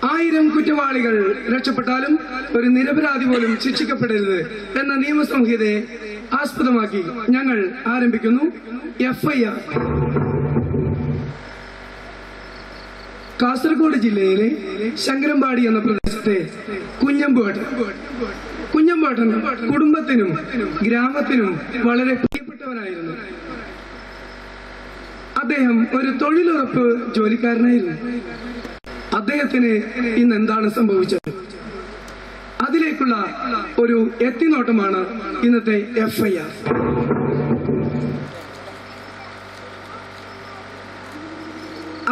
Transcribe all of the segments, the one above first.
1000 കുറ്റവാളികൾ രക്ഷപ്പെട്ടാലും ഒരു നിരപരാധി പോലും ശിക്ഷിക്കപ്പെടരുത് എന്ന നിയമസംഹിതയെ ആസ്പദമാക്കി ഞങ്ങൾ ആരംഭിക്കുന്നു FIR. കാസർഗോഡ് ജില്ലയിലെ ശങ്കരമ്പാടി എന്ന പ്രദേശത്തെ കുഞ്ഞമ്പേട്ടൻ കുടുംബത്തിനും ഗ്രാമത്തിനും വളരെ പ്രിയപ്പെട്ടവനായിരുന്നു. അദ്ദേഹം ഒരു തൊഴിലുറപ്പ് ജോലിക്കാരനായിരുന്നു. അദ്ദേഹത്തിന് ഇന്ന് എന്താണ് സംഭവിച്ചത്? അതിലേക്കുള്ള ഒരു എത്തിനോട്ടമാണ് ഇന്നത്തെ FIR.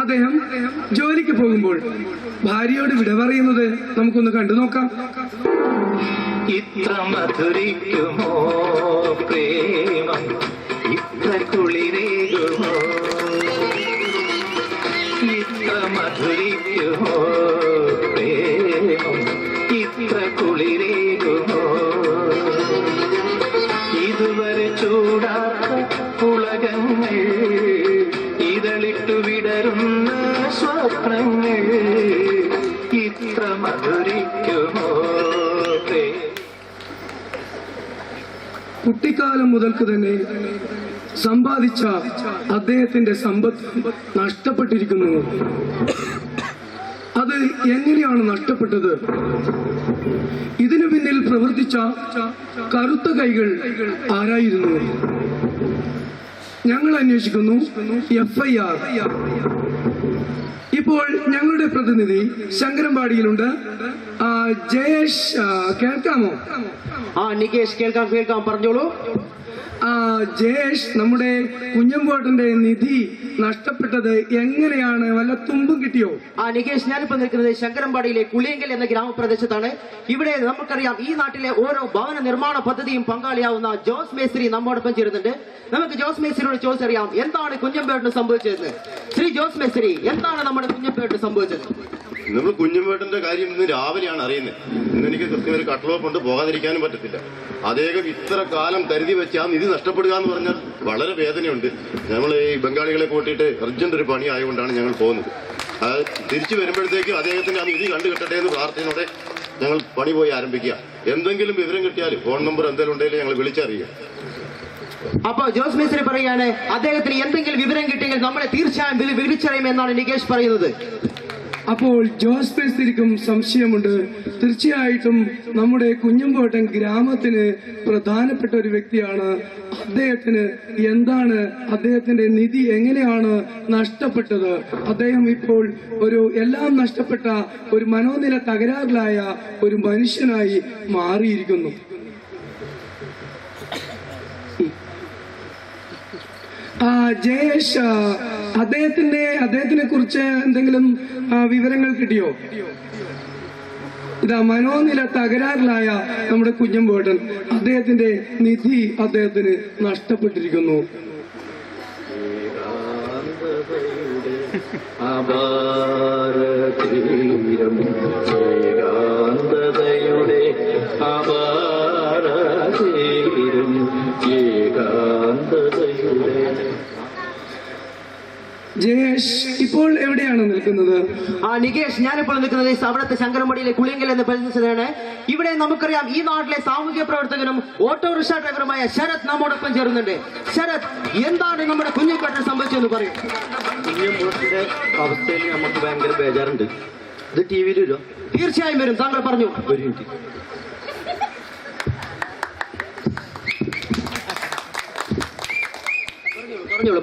അദ്ദേഹം ജോലിക്ക് പോകുമ്പോൾ ഭാര്യയോട് വിട പറയുന്നത് നമുക്കൊന്ന് കണ്ടു നോക്കാം. ഇത്ര മധുരിക്കുമോ പ്രേമം, ഇത്ര കുളിരേകുമോ, ഇത്ര മധുരിക്കുമോ പ്രേമം, ഇത്ര കുളിരേകുമോ, ഇതുവരെ ചൂടാത്ത പുളകങ്ങൾ, ഇതളിട്ടു വിടരുന്ന സ്വപ്നങ്ങൾ, ഇത്ര മധുരിക്കുമോ. കുട്ടിക്കാലം മുതൽക്ക് തന്നെ സമ്പാദിച്ച അദ്ദേഹത്തിന്റെ സമ്പത്ത് നഷ്ടപ്പെട്ടിരിക്കുന്നു. അത് എങ്ങനെയാണ് നഷ്ടപ്പെട്ടത്? ഇതിനു പിന്നിൽ പ്രവർത്തിച്ച കറുത്ത കൈകൾ ആരായിരുന്നു? ഞങ്ങൾ അന്വേഷിക്കുന്നു FIR. ഇപ്പോൾ ഞങ്ങളുടെ പ്രതിനിധി ശങ്കരമ്പാടിയിലുണ്ട്. ജയേഷ്, കേൾക്കാമോ? നികേഷ്, കേൾക്കാം, പറഞ്ഞോളൂ. ജയേഷ്, നമ്മുടെ കുഞ്ഞമ്പേട്ടന്റെ നിധി നഷ്ടപ്പെട്ടത് എങ്ങനെയാണ്? വല്ല തുമ്പും കിട്ടിയോ? നികേഷ്, ഞാനിപ്പോ നിൽക്കുന്നത് ശങ്കരമ്പാടിയിലെ കുളിയങ്കൽ എന്ന ഗ്രാമപ്രദേശത്താണ്. ഇവിടെ നമുക്കറിയാം, ഈ നാട്ടിലെ ഓരോ ഭവന നിർമ്മാണ പദ്ധതിയും പങ്കാളിയാവുന്ന ജോസ് മേസ്ത്രി നമ്മോടൊപ്പം ചേരുന്നുണ്ട്. നമുക്ക് ജോസ് മേസ്ത്രിയോട് ചോദിച്ചറിയാം എന്താണ് കുഞ്ഞമ്പേട്ടന് സംഭവിച്ചത്. ശ്രീ ജോസ് മേസ്ത്രി, എന്താണ് നമ്മുടെ കുഞ്ഞമ്പേട്ടന് സംഭവിച്ചത്? നമ്മൾ കുഞ്ഞമ്പേട്ടന്റെ കാര്യം ഇന്ന് രാവിലെയാണ് അറിയുന്നത്. ഇന്ന് എനിക്ക് കൃത്യം ഒരു കട്ടളവ് കൊണ്ട് പോകാതിരിക്കാനും പറ്റത്തില്ല. അദ്ദേഹം ഇത്ര കാലം കരുതി വെച്ച് ആ നിധി നഷ്ടപ്പെടുക എന്ന് പറഞ്ഞാൽ വളരെ വേദനയുണ്ട്. നമ്മൾ ഈ ബംഗാളികളെ കൂട്ടിയിട്ട് അർജന്റ് ഒരു പണി ആയതുകൊണ്ടാണ് ഞങ്ങൾ പോകുന്നത്. അത് തിരിച്ചു വരുമ്പോഴത്തേക്കും അദ്ദേഹത്തിന്റെ ആ നിധി കണ്ടുകിട്ടട്ടെ എന്ന് പ്രാർത്ഥനയോടെ ഞങ്ങൾ പണി പോയി ആരംഭിക്കുക. എന്തെങ്കിലും വിവരം കിട്ടിയാൽ ഫോൺ നമ്പർ എന്തെങ്കിലും ഉണ്ടെങ്കിൽ ഞങ്ങൾ വിളിച്ചറിയുക. അപ്പൊ ജോസ് മേസ്ത്രി പറയാണ് അദ്ദേഹത്തിന് എന്തെങ്കിലും വിവരം കിട്ടിയെങ്കിൽ നമ്മളെ തീർച്ചയായും വിളിച്ചറിയുമെന്നാണ് നികേഷ് പറയുന്നത്. അപ്പോൾ ജോസ് മേസ്ത്രിക്കും സംശയമുണ്ട്. തീർച്ചയായിട്ടും നമ്മുടെ കുഞ്ഞമ്പേട്ടൻ ഗ്രാമത്തിന് പ്രധാനപ്പെട്ട ഒരു വ്യക്തിയാണ്. അദ്ദേഹത്തിന് എന്താണ്, അദ്ദേഹത്തിന്റെ നിധി എങ്ങനെയാണ് നഷ്ടപ്പെട്ടത്? അദ്ദേഹം ഇപ്പോൾ എല്ലാം നഷ്ടപ്പെട്ട ഒരു മനോനില തകരാറിലായ ഒരു മനുഷ്യനായി മാറിയിരിക്കുന്നു. ജയേഷ്, അദ്ദേഹത്തിനെ കുറിച്ച് എന്തെങ്കിലും വിവരങ്ങൾ കിട്ടിയോ? ഇതാ മനോനില തകരാറിലായ നമ്മുടെ കുഞ്ഞമ്പേട്ടൻ, അദ്ദേഹത്തിന്റെ നിധി അദ്ദേഹത്തിന് നഷ്ടപ്പെട്ടിരിക്കുന്നു. ജയേഷ് ഇപ്പോൾ എവിടെയാണ് നിൽക്കുന്നത്? നികേഷ്, ഞാനിപ്പോൾ നിൽക്കുന്നത് അവിടുത്തെ ശങ്കരമ്പാടിയിലെ കുളിയങ്കൽ എന്ന പ്രദേശത്താണ്. ഇവിടെ നമുക്കറിയാം, ഈ നാട്ടിലെ സാമൂഹ്യ പ്രവർത്തകനും ഓട്ടോറിക്ഷ ഡ്രൈവറുമായ ശരത് നമ്മോടൊപ്പം ചേരുന്നുണ്ട്. ശരത്, എന്താണ് നമ്മുടെ കുഞ്ഞമ്പേട്ടന് സംഭവിച്ചതെന്ന് പറയും. കുഞ്ഞമ്പേട്ടന്റെ അവസ്ഥയിൽ നമുക്ക് ഭയങ്കര ബേജാറുണ്ട്. ഇത് TV വരുമോ? തീർച്ചയായും വരും, താങ്കൾ പറഞ്ഞു. ഒരു മിനിറ്റ്.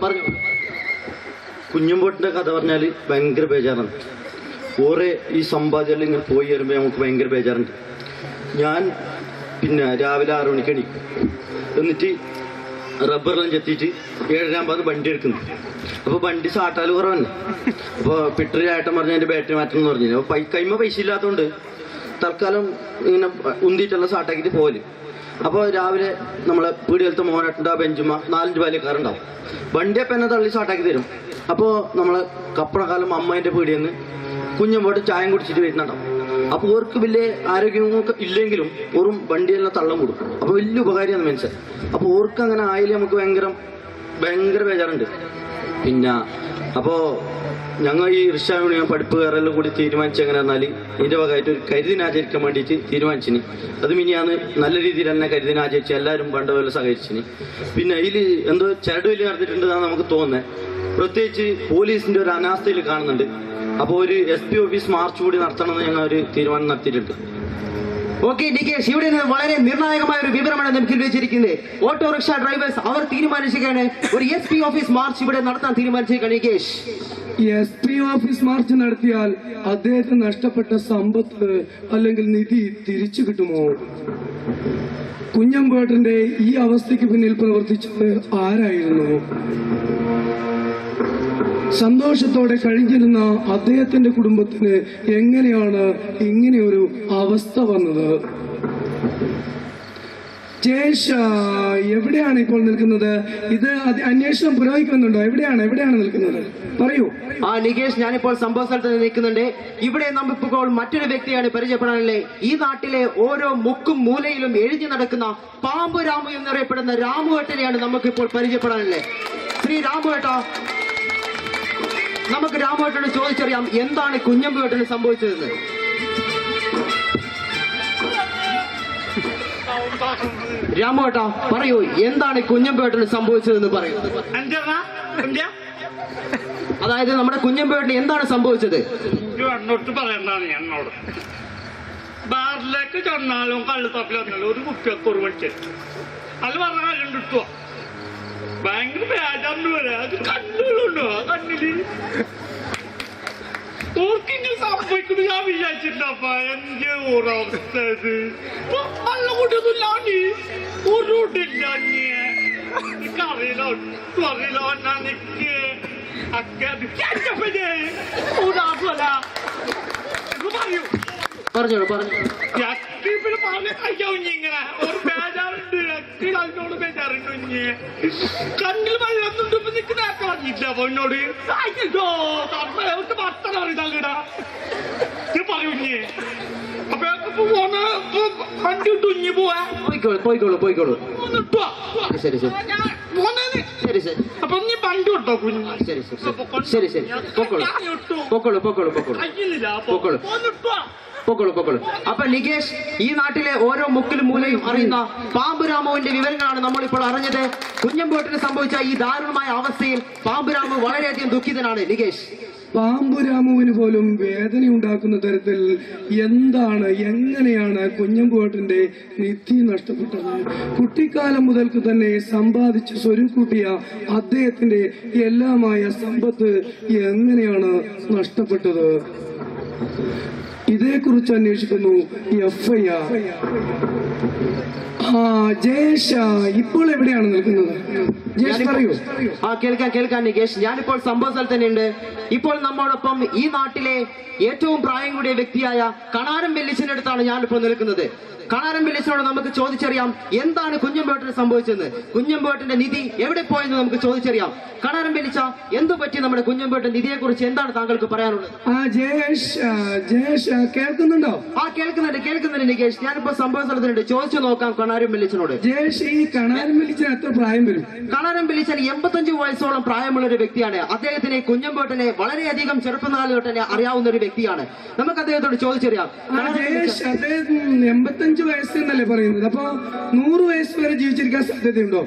പറഞ്ഞോളൂ. കുഞ്ഞമ്പേട്ടന്റെ കഥ പറഞ്ഞാൽ ഭയങ്കര ബേജാറാണ്. ഓരോ ഈ സമ്പാദ്യം ഇങ്ങനെ പോയി വരുമ്പോൾ നമുക്ക് ഭയങ്കര ബേജാറുണ്ട്. ഞാൻ രാവിലെ 6 മണിക്ക് എണീക്കും. എന്നിട്ട് റബ്ബറെല്ലാം ചെത്തിയിട്ട് 7:30 വണ്ടി എടുക്കുന്നു. അപ്പോൾ വണ്ടി സാട്ടാൽ കുറവന്നെ. അപ്പോൾ പിട്ടറി ആട്ടം പറഞ്ഞ എൻ്റെ ബാറ്ററി മാറ്റണം എന്ന് പറഞ്ഞു. അപ്പോൾ കൈമ പൈസ ഇല്ലാത്തതുകൊണ്ട് തൽക്കാലം ഇങ്ങനെ ഉന്തിയിട്ടുള്ള സാട്ടാക്കിയിട്ട് പോകല്. അപ്പോൾ രാവിലെ നമ്മളെ പീടികലത്തെ മോനാട്ടുണ്ട് ആ ബെഞ്ചുമ്മ 4-5 ബാല്യക്കാരുണ്ടാവും. വണ്ടിയപ്പം എന്നെ തള്ളി സാട്ടാക്കി തരും. അപ്പോൾ നമ്മൾ കപ്പണക്കാലം അമ്മേൻ്റെ പീടിയെന്ന് കുഞ്ഞമ്പോട്ട് ചായം കുടിച്ചിട്ട് വരുന്നുണ്ടാവും. അപ്പോൾ ഓർക്ക് വലിയ ആരോഗ്യമൊക്കെ ഇല്ലെങ്കിലും ഓറും വണ്ടിയെല്ലാം തള്ളം കൊടുക്കും. അപ്പോൾ വലിയ ഉപകാരമാണ് മനുഷ്യൻ. അപ്പോൾ ഓർക്ക് അങ്ങനെ ആയാലും നമുക്ക് ഭയങ്കര ബേജാറുണ്ട്. അപ്പോൾ ഞങ്ങൾ ഈ റിക്ഷ യൂണിയൻ പഠിപ്പുകാരെല്ലാം കൂടി തീരുമാനിച്ച് എങ്ങനെ എന്നാൽ ഇതിൻ്റെ ഭാഗമായിട്ട് ഒരു കരിദിനാചരിക്കാൻ വേണ്ടിയിട്ട് തീരുമാനിച്ചിന്. അത് മിനിയാന്ന് നല്ല രീതിയിൽ തന്നെ കരിദിനാചരിച്ച് എല്ലാവരും പണ്ട് പോലെ സഹകരിച്ചിന്. പിന്നെ ഇതിൽ എന്തോ ചരട് വലിയ നടത്തിയിട്ടുണ്ടെന്നാണ് നമുക്ക് തോന്നുന്നത്. പ്രത്യേകിച്ച് പോലീസിൻ്റെ ഒരു അനാസ്ഥയിൽ കാണുന്നുണ്ട്. അപ്പോൾ ഒരു SP ഓഫീസ് മാർച്ച് കൂടി നടത്തണമെന്ന് ഞങ്ങൾ ഒരു തീരുമാനം നടത്തിയിട്ടുണ്ട്. ഓക്കെ നികേഷ്, ഇവിടെ നിന്ന് വളരെ നിർണായകമായ ഒരു വിവരമാണ് നമുക്ക് ലഭിച്ചിരിക്കുന്നത്. ഓട്ടോറിക്ഷ ഡ്രൈവേഴ്സ് അവർ തീരുമാനിച്ചിരിക്കുകയാണ് ഒരു SP ഓഫീസ് മാർച്ച് ഇവിടെ നടത്താൻ തീരുമാനിച്ചിരിക്കുകയാണ്. നികേഷ്, SP ഓഫീസ് മാർച്ച് നടത്തിയാൽ അദ്ദേഹത്തിന് നഷ്ടപ്പെട്ട സമ്പത്ത് അല്ലെങ്കിൽ നിധി തിരിച്ചു കിട്ടുമോ? കുഞ്ഞമ്പേട്ടന്റെ ഈ അവസ്ഥയ്ക്ക് പിന്നിൽ പ്രവർത്തിച്ചത് ആരായിരുന്നു? സന്തോഷത്തോടെ കഴിഞ്ഞിരുന്ന അദ്ദേഹത്തിന്റെ കുടുംബത്തിന് എങ്ങനെയാണ് ഇങ്ങനെയൊരു അവസ്ഥ വന്നത്? ജേഷ എവിടെയാണ് ഇപ്പോൾ നിൽക്കുന്നത്? ഇത് അന്വേഷണം പുരോഗമിക്കുന്നുണ്ടോ? എവിടെയാണ് നിൽക്കുന്നത്? പറയൂ. നികേഷ്, ഞാനിപ്പോൾ സംഭവ സ്ഥലത്ത് നിൽക്കുന്നുണ്ട്. ഇവിടെ നമുക്കിപ്പോൾ മറ്റൊരു വ്യക്തിയാണ് പരിചയപ്പെടാനല്ലേ. ഈ നാട്ടിലെ ഓരോ മുക്കും മൂലയിലും എഴുതി നടക്കുന്ന പാമ്പ് രാമു എന്നറിയപ്പെടുന്ന രാമുവേട്ടനെയാണ് നമുക്കിപ്പോൾ പരിചയപ്പെടാനല്ലേ. ശ്രീ രാമുവേട്ട, നമുക്ക് രാമുവേട്ടനോട് ചോദിച്ചറിയാം എന്താണ് കുഞ്ഞമ്പുവേട്ടന് സംഭവിച്ചതെന്ന്. രാമുവേട്ട പറയൂ, എന്താണ് കുഞ്ഞമ്പുവേട്ടന് സംഭവിച്ചതെന്ന് പറയൂ. അതായത് നമ്മുടെ കുഞ്ഞമ്പുവേട്ടന് എന്താണ് സംഭവിച്ചത്? എന്നോട്ട് പറയണ്ടാണ് എന്നോട്. ബാറിലേക്ക് ചെന്നാലും കള്ളുത്തപ്പിൽ വന്നാലും ഒരു കുട്ടിയൊക്കെ ഒരു മനുഷ്യൻ അത് പറഞ്ഞ കാര്യം കിട്ടുക ഭയങ്കര പേജാണ്ട് വരാ. അത് കണ്ണുകളുണ്ടോ ആ കണ്ണില്? ഓർക്കിങ്ങനെ സംഭവിക്കുന്നു ഞാൻ വിചാരിച്ചിട്ടപ്പ. എന്റെ ഒരവസ്ഥ ഇത് നല്ല കൂട്ടൊന്നുമില്ലാണ്ട് ഒരു കൂട്ടില്ല. എനിക്കറിയില്ല, ഒട്ടും അറിയില്ല. എന്നാ നിക്ക് ഒക്കെ പറയൂ. പറഞ്ഞോളൂ. പിന്നെ പറഞ്ഞ കഴിക്കാവും ഇങ്ങനെ ഒരു ബേജാറുണ്ട്. അതിനോട് ബേജാറുണ്ട്. കുഞ്ഞ് കണ്ണിൽ മഴയൊന്നുണ്ട്. ഇപ്പൊ നിക്ക് നേരത്തെ പറഞ്ഞില്ല അപ്പൊ എന്നോട് ഭർത്തന അറിയില്ല പറയൂഞ്ഞ്. അപ്പൊ വണ്ടി ഇട്ടു ഇഞ്ഞ് പോവാ. പോയിക്കോളൂ. ശരി. അപ്പൊ നീ വണ്ടി ഇട്ടോ കുഞ്ഞ്. ശരി. പൊക്കോളൂ. അപ്പൊ നികേഷ്, ഈ നാട്ടിലെ ഓരോ മുക്കിലും മൂലയും അറിയുന്ന പാമ്പുരാമുവിന്റെ വിവരങ്ങളാണ് നമ്മളിപ്പോൾ അറിഞ്ഞത്. കുഞ്ഞമ്പേട്ടിന് സംഭവിച്ച ഈ ദാരുണമായ അവസ്ഥയിൽ പാമ്പുരാമു വളരെയധികം ദുഃഖിതനാണ്. നികേഷ്, പാമ്പുരാമുവിന് പോലും വേദനയുണ്ടാക്കുന്ന തരത്തിൽ എങ്ങനെയാണ് കുഞ്ഞമ്പേട്ടന്റെ നിധി നഷ്ടപ്പെട്ടത്? കുട്ടിക്കാലം മുതൽക്ക് തന്നെ സമ്പാദിച്ച് സ്വരുക്കൂട്ടിയ അദ്ദേഹത്തിന്റെ എല്ലാമായ സമ്പത്ത് എങ്ങനെയാണ് നഷ്ടപ്പെട്ടത്? ഇതേക്കുറിച്ച് അന്വേഷിക്കുന്നു FIR. ജയേഷ ഇപ്പോൾ എവിടെയാണ് നിൽക്കുന്നത്? ജയേഷ് പറയൂ. കേൾക്കാൻ നികേഷ്, ഞാനിപ്പോൾ സംഭവ സ്ഥലത്ത് തന്നെയുണ്ട്. ഇപ്പോൾ നമ്മോടൊപ്പം ഈ നാട്ടിലെ ഏറ്റവും പ്രായം കൂടിയ വ്യക്തിയായ കണാരം വെല്ലിച്ചിന്റെ അടുത്താണ് ഞാനിപ്പോൾ നിൽക്കുന്നത്. കണാരം വെല്ലിച്ചിനോട് നമുക്ക് ചോദിച്ചറിയാം എന്താണ് കുഞ്ഞമ്പേട്ടന് സംഭവിച്ചതെന്ന്. കുഞ്ഞമ്പേട്ടന്റെ നിധി എവിടെ പോയെന്ന് നമുക്ക് ചോദിച്ചറിയാം. കണാരം വെല്ലിച്ച, എന്തു പറ്റി നമ്മുടെ കുഞ്ഞമ്പേട്ടൻ നിധിയെ കുറിച്ച് എന്താണ് താങ്കൾക്ക് പറയാനുള്ളത്? ജയേഷ് കേൾക്കുന്നുണ്ടോ? കേൾക്കുന്നുണ്ട് നികേഷ്. ഞാനിപ്പോ സംഭവ സ്ഥലത്തിനുണ്ട്. ചോദിച്ചു നോക്കാം കണാരം വെല്ലിച്ചനോട്. ജയേഷ്, ഈ കണാരം വെല്ലിച്ചൻ എത്ര പ്രായം വരും? കണാരം വെല്ലിച്ചൻ 85 വയസ്സോളം പ്രായമുള്ള ഒരു വ്യക്തിയാണ്. അദ്ദേഹത്തിന് കുഞ്ഞമ്പേട്ടനെ വളരെയധികം ചെറുപ്പനാൾ തൊട്ട് തന്നെ അറിയാവുന്ന ഒരു വ്യക്തിയാണ്. നമുക്ക് അദ്ദേഹത്തോട് ചോദിച്ചറിയാം. ജയേഷ്, അദ്ദേഹം 85 വയസ്സ് എന്നല്ലേ പറയുന്നത്? അപ്പൊ 100 വയസ്സ് വരെ ജീവിച്ചിരിക്കാൻ സാധ്യതയുണ്ടോ?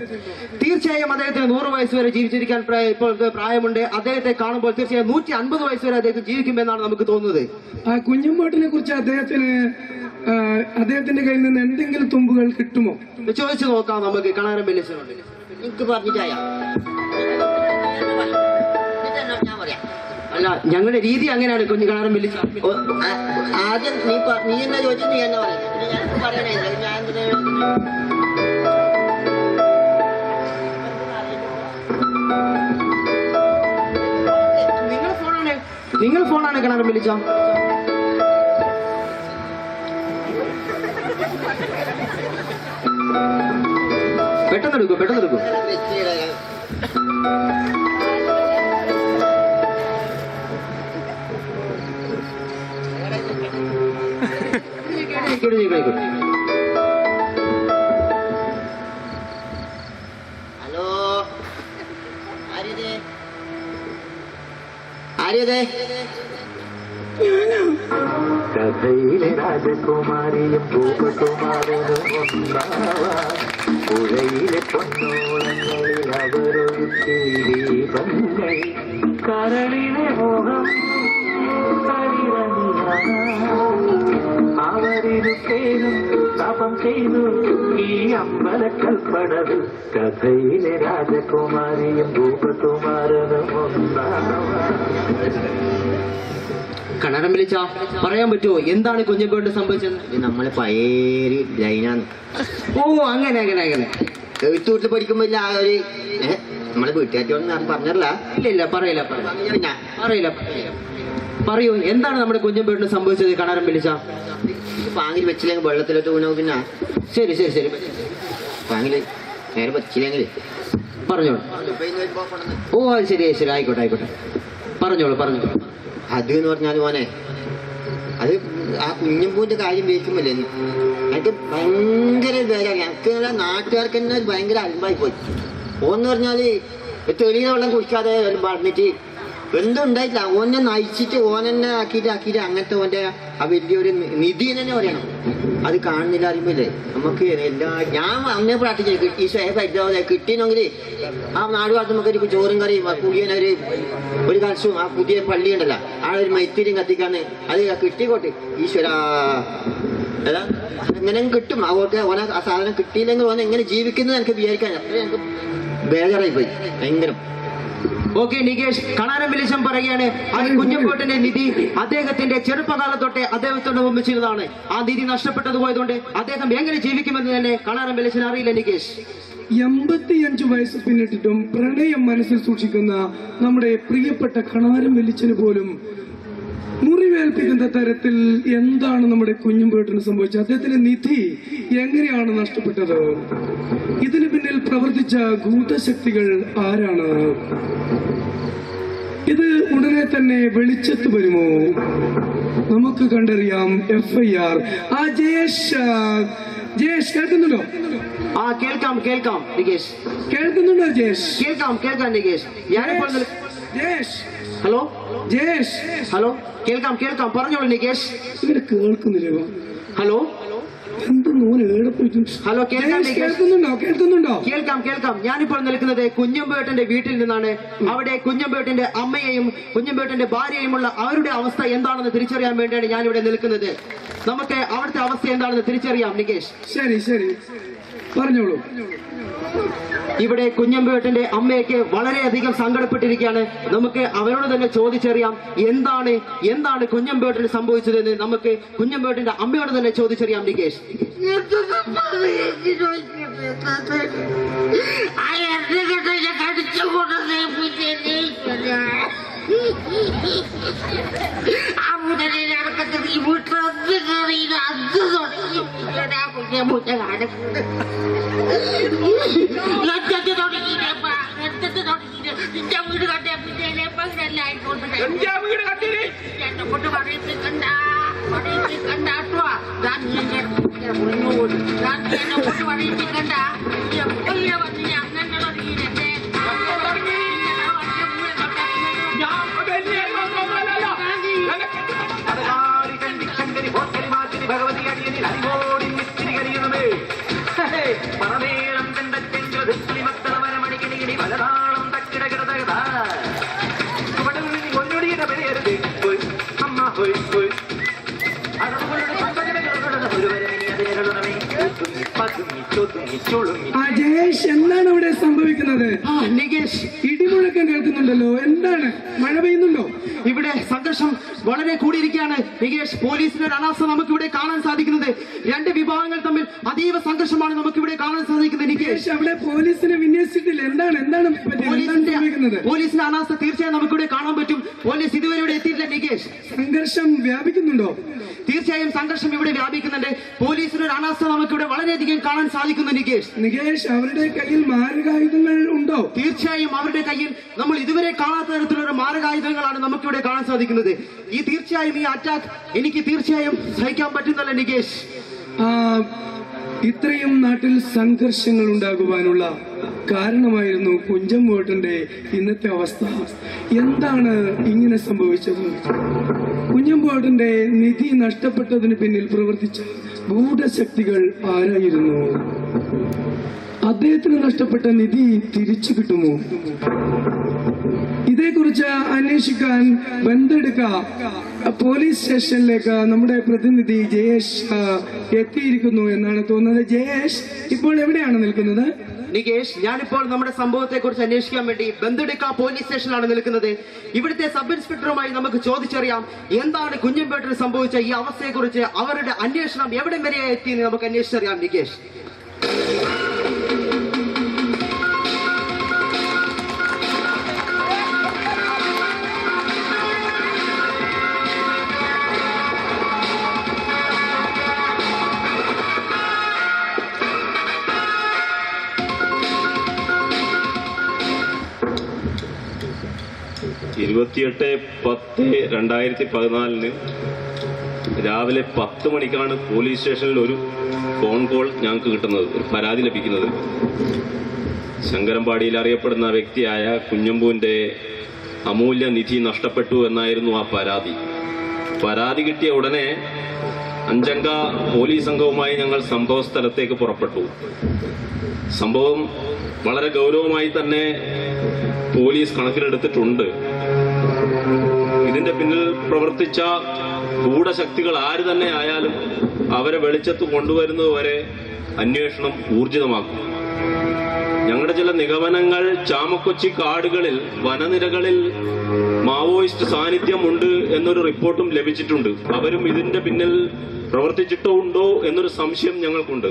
തീർച്ചയായും അദ്ദേഹത്തിന് 100 വയസ്സ് വരെ ജീവിച്ചിരിക്കാൻ ഇപ്പോൾ പ്രായമുണ്ട്. അദ്ദേഹത്തെ കാണുമ്പോൾ തീർച്ചയായും 150 വയസ്സ് വരെ അദ്ദേഹം ജീവിക്കുമെന്നാണ് നമുക്ക് തോന്നുന്നത്. കുഞ്ഞമ്പേട്ടനെ കുറിച്ച് അദ്ദേഹത്തിന്റെ കയ്യിൽ നിന്ന് എന്തെങ്കിലും തുമ്പുകൾ കിട്ടുമോ? ചോദിച്ചു നോക്കാം നമുക്ക് കണാരം വെല്ലിച്ചനോട്. എനിക്ക് പറഞ്ഞിട്ടായ അല്ല, ഞങ്ങളുടെ രീതി അങ്ങനെയാണ്. കുഞ്ഞു കണാരം വെല്ലിച്ച ആദ്യം നീ എന്നെ ചോദിച്ചു, നീ എന്നെ പറഞ്ഞു. ഞാൻ പറയണേ, ഞാൻ നിങ്ങൾ ഫോണാണ് കണാരം വെല്ലിച്ച. പെട്ടെന്നെടുക്കൂ. ഹലോ, ആര്യതേ കഥയിലെ രാജകുമാരിയും ഭൂപകുമാരനും ഒന്നാവാൻ പുഴയിലെ പൊന്നോളങ്ങളിൽ അവരൊഴുക്കി ദീപങ്ങൾ കരളിലെ മോഹം അവരിരുത്തേനും തപം ചെയ്തു ഈ അമ്പലക്കൽപ്പടവിൽ കഥയിലെ രാജകുമാരിയും ഭൂപകുമാരനും ഒന്നാവാൻ. കണരം വിളിച്ച പറയാൻ പറ്റുമോ എന്താണ് കുഞ്ഞമ്പേട്ട് സംഭവിച്ചത്? ഇത് നമ്മളെ പഴയ ലൈനാണ്. ഓ അങ്ങനെ അങ്ങനെ അങ്ങനെ എഴുത്തൂട്ടിൽ പഠിക്കുമ്പോ ഇല്ല ആ ഒരു നമ്മളെ വീട്ടുകാരോട് ഞാൻ പറഞ്ഞല്ല. ഇല്ല ഇല്ല പറയില്ല പറയില്ല പറയില്ല പറയൂ എന്താണ് നമ്മുടെ കുഞ്ഞമ്പേട്ടിന് സംഭവിച്ചത്? കണരം വിളിച്ച പാങ്ങിൽ വെച്ചില്ലെങ്കിൽ വെള്ളത്തിലോട്ട് വീണോ പിന്നെ ശരി ശരി ശരി പാങ്ങില് നേരെ വെച്ചില്ലെങ്കിൽ പറഞ്ഞോളൂ. ഓ അത് ശരി ശരി ആയിക്കോട്ടെ ആയിക്കോട്ടെ പറഞ്ഞോളൂ പറഞ്ഞോളൂ. അത് എന്ന് പറഞ്ഞാൽ മോനെ അത് ആ കുഞ്ഞമ്പൂന്റെ കാര്യം വേക്കുമല്ലേ എനിക്ക് ഭയങ്കര വില. ഞങ്ങൾക്ക് നാട്ടുകാർക്ക് തന്നെ ഭയങ്കര അൽമ്പായി പോയി. ഓന്ന് പറഞ്ഞാല് തെളിയ വെള്ളം കുടിക്കാതെ പറഞ്ഞിട്ട് എന്തുണ്ടായിട്ടില്ല. ഓനെ നയിച്ചിട്ട് ഓനെന്നെ ആക്കിയിട്ട് അങ്ങനത്തെ ഓന്റെ ആ വലിയൊരു നിധി തന്നെ പറയണം. അത് കാണുന്നില്ല അറിയുമ്പോഴേ നമുക്ക് എല്ലാ ഞാൻ അന്നേ പ്രാർത്ഥിച്ചു ഈശോയെ പരിതാവതെ കിട്ടിയെങ്കിൽ ആ നാടുകാലത്ത് നമുക്ക് ഒരു ചോറും കറിയും പുതിയനൊരു ഒരു കലശവും ആ പുതിയ പള്ളി ഉണ്ടല്ലോ ആ ഒരു മൈത്തിരിയും കത്തിക്കാന്ന് അത് കിട്ടിക്കോട്ടെ ഈശ്വര. ഏതാ എങ്ങനെ കിട്ടും അവർക്ക് ഓനെ ആ സാധനം കിട്ടിയില്ലെങ്കിൽ ഓനെ എങ്ങനെ ജീവിക്കുന്നത് എനിക്ക് വിചാരിക്കാൻ അത്രയും എനിക്ക് ബേജാറായി പോയി ഭയങ്കരം. ഓക്കെ നികേഷ് കണാരം വിളിച്ചം പറയുകയാണ് ആ കുഞ്ഞമ്പേട്ടിന്റെ നിധി അദ്ദേഹത്തിന്റെ ചെറുപ്പകാലം തൊട്ടേ അദ്ദേഹത്തോട് ഒന്നിച്ചിരുന്നതാണ്. ആ നിധി നഷ്ടപ്പെട്ടത് പോയതുകൊണ്ട് അദ്ദേഹം എങ്ങനെ ജീവിക്കുമെന്ന് തന്നെ കണാരം വിളിച്ചന് അറിയില്ല. നികേഷ് 85 വയസ്സ് പിന്നിട്ടിട്ടും പ്രണയം മനസ്സിൽ സൂക്ഷിക്കുന്ന നമ്മുടെ പ്രിയപ്പെട്ട കണാരം വെളിച്ചന് പോലും മുറിവേൽപ്പിക്കുന്ന തരത്തിൽ എന്താണ് നമ്മുടെ കുഞ്ഞമ്പേട്ടിന് സംഭവിച്ചത്? അദ്ദേഹത്തിന്റെ നിധി എങ്ങനെയാണ് നഷ്ടപ്പെട്ടത്? ഇതിന് പിന്നിൽ പ്രവർത്തിച്ച ഗൂഢശക്തികൾ ആരാണ്? ഇത് ഉടനെ തന്നെ വെളിച്ചത്ത് വരുമോ? നമുക്ക് കണ്ടറിയാം. FIR. ആ ജയേഷ് കേൾക്കുന്നുണ്ടോ? ആ കേൾക്കാം കേൾക്കാം നികേഷ് കേൾക്കുന്നുണ്ടോ ജയേഷ്? കേൾക്കാം നികേഷ്. ഞാനിപ്പോൾ ജയേഷ് ഹലോ ജയേഷ് ഹലോ കേൾക്കാം പറഞ്ഞോളൂ നികേഷ്. ഇവരെ കേൾക്കുന്നില്ല. ഹലോ ഹലോ കേൾക്കുന്നുണ്ടോ? കേൾക്കാം. ഞാനിപ്പോൾ നിൽക്കുന്നത് കുഞ്ഞമ്പേട്ടന്റെ വീട്ടിൽ നിന്നാണ്. അവിടെ കുഞ്ഞമ്പേട്ടന്റെ അമ്മയെയും കുഞ്ഞമ്പേട്ടന്റെ ഭാര്യയുമുള്ള അവരുടെ അവസ്ഥ എന്താണെന്ന് തിരിച്ചറിയാൻ വേണ്ടിയാണ് ഞാനിവിടെ നിൽക്കുന്നത്. നമുക്ക് അവിടുത്തെ അവസ്ഥ എന്താണെന്ന് തിരിച്ചറിയാം നികേഷ്. ശരി പറഞ്ഞോളൂ. ഇവിടെ കുഞ്ഞമ്പേട്ടന്റെ അമ്മയൊക്കെ വളരെയധികം സങ്കടപ്പെട്ടിരിക്കുകയാണ്. നമുക്ക് അവരോട് തന്നെ ചോദിച്ചറിയാം എന്താണ് കുഞ്ഞമ്പേട്ടന് സംഭവിച്ചതെന്ന് നമുക്ക് കുഞ്ഞമ്പേട്ടന്റെ അമ്മയോട് തന്നെ ചോദിച്ചറിയാം നികേഷ്. ജയേഷ് എന്താണ് ഇവിടെ സംഭവിക്കുന്നത്? നികേഷ് ഇടിമുഴക്കം കേൾക്കുന്നുണ്ടല്ലോ. എന്താണ്? മഴ പെയ്യുന്നുണ്ടോ? ഇവിടെ സംഘർഷം വളരെ കൂടിയിരിക്കുകയാണ് നികേഷ്. പോലീസിന്റെ അനാസ്ഥ നമുക്ക് ഇവിടെ കാണാൻ സാധിക്കുന്നത്. രണ്ട് വിഭാഗങ്ങൾ തമ്മിൽ അതീവ സംഘർഷമാണ് നമുക്ക് ഇവിടെ കാണാൻ സാധിക്കുന്നത് നികേഷ്. അവിടെ പോലീസിനെ വിന്യസിച്ചിട്ടില്ല. എന്താണ് പോലീസിന്റെ അനാസ്ഥ തീർച്ചയായും നമുക്കിവിടെ കാണാൻ പറ്റും. പോലീസ് ഇതുവരെ ഇവിടെ എത്തിയിട്ടില്ല നികേഷ്. സംഘർഷം വ്യാപിക്കുന്നുണ്ടോ? തീർച്ചയായും സംഘർഷം ഇവിടെ വ്യാപിക്കുന്നുണ്ട്. പോലീസിന്റെ ഒരു അനാസ്ഥ നമുക്കിവിടെ വളരെയധികം കാണാൻ സാധിക്കുന്നു നികേഷ്. അവരുടെ കയ്യിൽ മാരകായുധങ്ങൾ ഉണ്ടോ? തീർച്ചയായും അവരുടെ കയ്യിൽ നമ്മൾ ഇതുവരെ കാണാത്ത തരത്തിലുള്ള മാരകായുധങ്ങളാണ് നമുക്കിവിടെ കാണാൻ സാധിക്കുന്നത്. ഈ അറ്റാക്ക് എനിക്ക് തീർച്ചയായും സഹിക്കാൻ പറ്റുന്നല്ല നികേഷ്. ഇത്രയും നാട്ടിൽ സംഘർഷങ്ങൾ ഉണ്ടാകുവാനുള്ള കാരണമായിരുന്നു കുഞ്ഞമ്പോട്ടന്റെ ഇന്നത്തെ അവസ്ഥ. എന്താണ് ഇങ്ങനെ സംഭവിച്ചത്? കുഞ്ഞമ്പോട്ടന്റെ നിധി നഷ്ടപ്പെട്ടതിന് പിന്നിൽ പ്രവർത്തിച്ച ഗൂഢശക്തികൾ ആരായിരുന്നു? അദ്ദേഹത്തിന് നഷ്ടപ്പെട്ട നിധി തിരിച്ചു കിട്ടുമോ? ഇതേക്കുറിച്ച് അന്വേഷിക്കാൻ ബന്ധെടുക്ക പോലീസ് സ്റ്റേഷനിലേക്ക് നമ്മുടെ പ്രതിനിധി ജയേഷ് എത്തിയിരിക്കുന്നു എന്നാണ് തോന്നുന്നത്. ജയേഷ് ഇപ്പോൾ എവിടെയാണ് നിൽക്കുന്നത്? നികേഷ്, ഞാനിപ്പോൾ നമ്മുടെ സംഭവത്തെ കുറിച്ച് അന്വേഷിക്കാൻ വേണ്ടി ബന്ധെടുക്ക പോലീസ് സ്റ്റേഷനിലാണ് നിൽക്കുന്നത്. ഇവിടുത്തെ സബ് ഇൻസ്പെക്ടറുമായി നമുക്ക് ചോദിച്ചറിയാം എന്താണ് കുഞ്ഞമ്പേട്ടിന് സംഭവിച്ച ഈ അവസ്ഥയെക്കുറിച്ച്. അവരുടെ അന്വേഷണം എവിടെ വരെ എത്തിയെന്ന് നമുക്ക് അന്വേഷിച്ചറിയാം. നികേഷ്, ഇരുപത്തിയെട്ട് 10/2014 രാവിലെ 10 മണിക്കാണ് പോലീസ് സ്റ്റേഷനിൽ ഒരു ഫോൺ കോൾ ഞങ്ങൾക്ക് കിട്ടുന്നത്, ഒരു പരാതി ലഭിക്കുന്നത്. ശങ്കരമ്പാടിയിൽ അറിയപ്പെടുന്ന വ്യക്തിയായ കുഞ്ഞമ്പൂവിന്റെ അമൂല്യ നിധി നഷ്ടപ്പെട്ടു എന്നായിരുന്നു ആ പരാതി. പരാതി കിട്ടിയ ഉടനെ 5 അംഗ പോലീസ് സംഘവുമായി ഞങ്ങൾ സംഭവ സ്ഥലത്തേക്ക് പുറപ്പെട്ടു. സംഭവം വളരെ ഗൗരവമായി തന്നെ പോലീസ് കണക്കിലെടുത്തിട്ടുണ്ട്. ഇതിന്റെ പിന്നിൽ പ്രവർത്തിച്ച ഗൂഢശക്തികൾ ആര് തന്നെ ആയാലും അവരെ വെളിച്ചത്ത് കൊണ്ടുവരുന്നതുവരെ അന്വേഷണം ഊർജിതമാക്കും. ഞങ്ങളുടെ ചില നിഗമനങ്ങൾ, ചാമക്കൊച്ചി കാടുകളിൽ വനനിരകളിൽ മാവോയിസ്റ്റ് സാന്നിധ്യമുണ്ട് എന്നൊരു റിപ്പോർട്ടും ലഭിച്ചിട്ടുണ്ട്. അവരും ഇതിന്റെ പിന്നിൽ പ്രവർത്തിച്ചിട്ടുണ്ടോ എന്നൊരു സംശയം ഞങ്ങൾക്കുണ്ട്.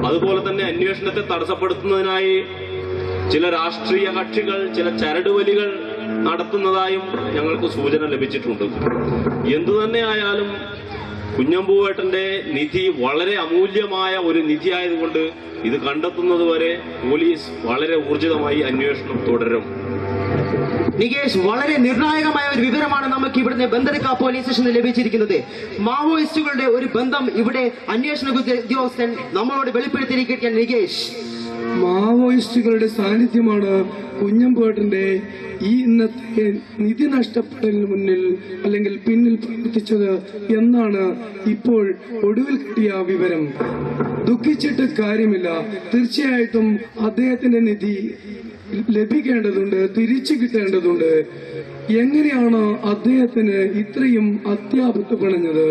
അതുപോലെ തന്നെ അന്വേഷണത്തെ തടസ്സപ്പെടുത്തുന്നതിനായി ചില രാഷ്ട്രീയ കക്ഷികൾ ചില ചരടുവലികൾ നടത്തുന്നതായും ഞങ്ങൾക്ക് സൂചന ലഭിച്ചിട്ടുണ്ട്. എന്തുതന്നെ ആയാലും കുഞ്ഞമ്പൂവേട്ടന്റെ നിധി വളരെ അമൂല്യമായ ഒരു നിധി ആയതുകൊണ്ട് ഇത് കണ്ടെത്തുന്നതുവരെ പോലീസ് വളരെ ഊർജിതമായി അന്വേഷണം തുടരും. നികേഷ്, വളരെ നിർണായകമായ ഒരു വിവരമാണ് നമുക്ക് ഇവിടുന്ന് ബന്ധെടുക്ക പോലീസ് സ്റ്റേഷനിൽ ലഭിച്ചിരിക്കുന്നത്. മാവോയിസ്റ്റുകളുടെ ഒരു ബന്ധം ഇവിടെ അന്വേഷണ ഉദ്യോഗസ്ഥൻ നമ്മളോട് വെളിപ്പെടുത്തിയിരിക്കുകയാണ്. നികേഷ്, മാവോയിസ്റ്റുകളുടെ സാന്നിധ്യമാണ് കുഞ്ഞമ്പേട്ടന്റെ ഈ ഇന്നത്തെ നിധി നഷ്ടപ്പെടലിന് മുന്നിൽ അല്ലെങ്കിൽ പിന്നിൽ പ്രവർത്തിച്ചത് എന്നാണ് ഇപ്പോൾ ഒടുവിൽ കിട്ടിയ വിവരം. ദുഃഖിച്ചിട്ട് കാര്യമില്ല. തീർച്ചയായിട്ടും അദ്ദേഹത്തിന്റെ നിധി ലഭിക്കേണ്ടതുണ്ട്, തിരിച്ചു കിട്ടേണ്ടതുണ്ട്. എങ്ങനെയാണ് അദ്ദേഹത്തിന് ഇത്രയും അത്യാപത്ത് പിണഞ്ഞത്?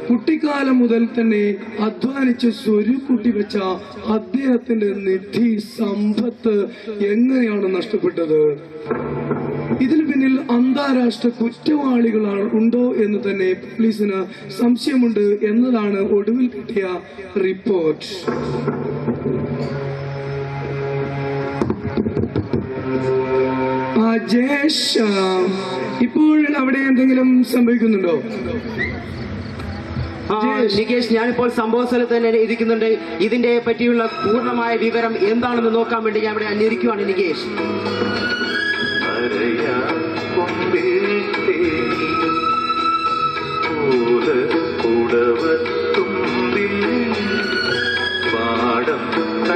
കുട്ടിക്കാലം മുതൽ തന്നെ അധ്വാനിച്ച് സ്വരുക്കൂട്ടി വെച്ച അദ്ദേഹത്തിന്റെ നിധി സമ്പത്ത് എങ്ങനെയാണ് നഷ്ടപ്പെട്ടത്? ഇതിന് പിന്നിൽ അന്താരാഷ്ട്ര കുറ്റവാളികൾ ഉണ്ടോ എന്ന് തന്നെ പോലീസിന് സംശയമുണ്ട് എന്നതാണ് ഒടുവിൽ കിട്ടിയ റിപ്പോർട്ട്. ജയേഷ്, ഇപ്പോൾ അവിടെ എന്തെങ്കിലും സംഭവിക്കുന്നുണ്ടോ? നികേഷ്, ഞാനിപ്പോൾ സംഭവ സ്ഥലത്ത് തന്നെ ഇരിക്കുന്നുണ്ട്. ഇതിന്റെ പറ്റിയുള്ള പൂർണ്ണമായ വിവരം എന്താണെന്ന് നോക്കാൻ വേണ്ടി ഞാൻ ഇവിടെ അന്വേഷിക്കുവാണ്. നികേഷ്,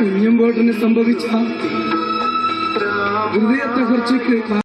കുഞ്ഞമ്പോട്ടിന് സംഭവിച്ച ഹൃദയ തകർച്ചയ്ക്ക്